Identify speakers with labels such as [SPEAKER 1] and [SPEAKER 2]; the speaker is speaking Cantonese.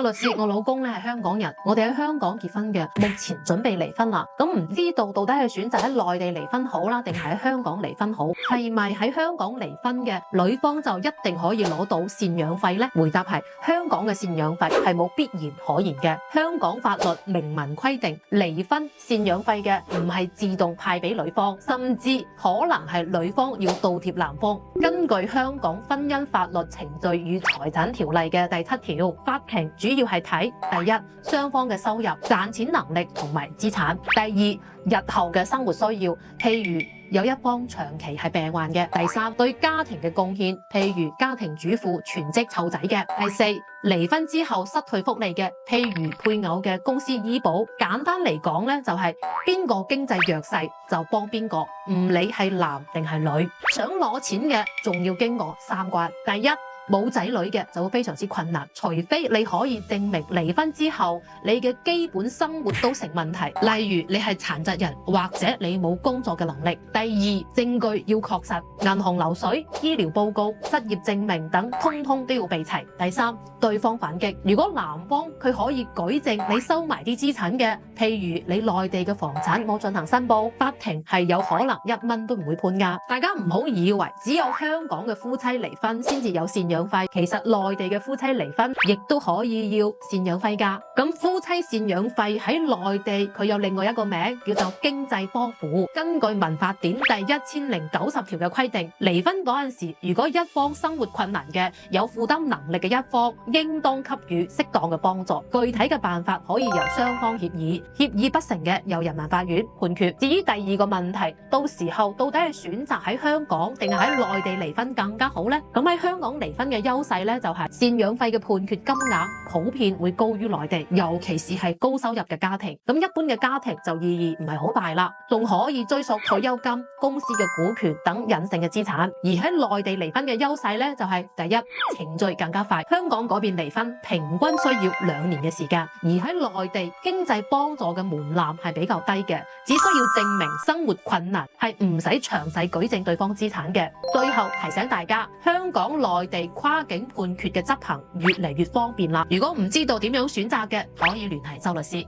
[SPEAKER 1] 律師，我老公咧係香港人，我哋喺香港結婚嘅，目前準備離婚啦。咁唔知道到底係選擇喺內地離婚好啦，定係喺香港離婚好？係咪喺香港離婚嘅女方就一定可以攞到贍養費呢？回答係香港嘅贍養費係冇必然可言嘅。香港法律明文規定，離婚贍養費嘅唔係自動派俾女方，甚至可能係女方要倒貼男方。根據香港婚姻法律程序與財產條例嘅第7條，法庭主要係睇第一，雙方嘅收入、賺錢能力同埋資產；第二，日後嘅生活需要，譬如有一方長期係病患嘅；第三，對家庭嘅貢獻，譬如家庭主婦全職湊仔嘅；第四，離婚之後失去福利嘅，譬如配偶嘅公司醫保。簡單嚟講咧，就係邊個經濟弱勢就幫邊個，唔理係男定係女。想攞錢嘅仲要經過3關，第一，冇仔女嘅就會非常之困難，除非你可以證明離婚之後你嘅基本生活都成問題，例如你係殘疾人或者你冇工作嘅能力。第二，證據要確實，銀行流水、醫療報告、失業證明等通通都要備齊。第三，對方反擊，如果男方佢可以舉證你收埋啲資產嘅，譬如你內地嘅房產冇進行申報，法庭係有可能1蚊都唔會判㗎。大家唔好以為只有香港嘅夫妻離婚先至有贍養費，其實內地嘅夫妻離婚亦都可以要贍養費㗎。咁夫妻贍養費喺內地佢有另外一個名叫做經濟幫扶。根據民法典第1090條嘅規定，離婚嗰陣時，如果一方生活困難嘅，有負擔能力嘅一方，應當給予適當嘅幫助。具體嘅辦法可以由雙方協議，協議不成嘅由人民法院判決。至於第二個問題，到時候到底係選擇喺香港定係喺內地離婚更加好呢？咁喺香港離婚嘅優勢咧，就係贍養費嘅判決金額普遍會高於內地，尤其是係高收入嘅家庭。咁一般嘅家庭就意義唔係好大啦，仲可以追溯退休金、公司嘅股權等隱性嘅資產。而喺內地離婚嘅優勢咧，就係第一，程序更加快。香港嗰邊離婚平均需要2年嘅時間，而喺內地經濟幫助嘅門檻係比較低嘅，只需要證明生活困難，係唔使詳細舉證對方資產嘅。最後提醒大家，香港內地跨境判決嘅執行越嚟越方便啦。如果唔知道點樣選擇嘅，可以聯繫周律師。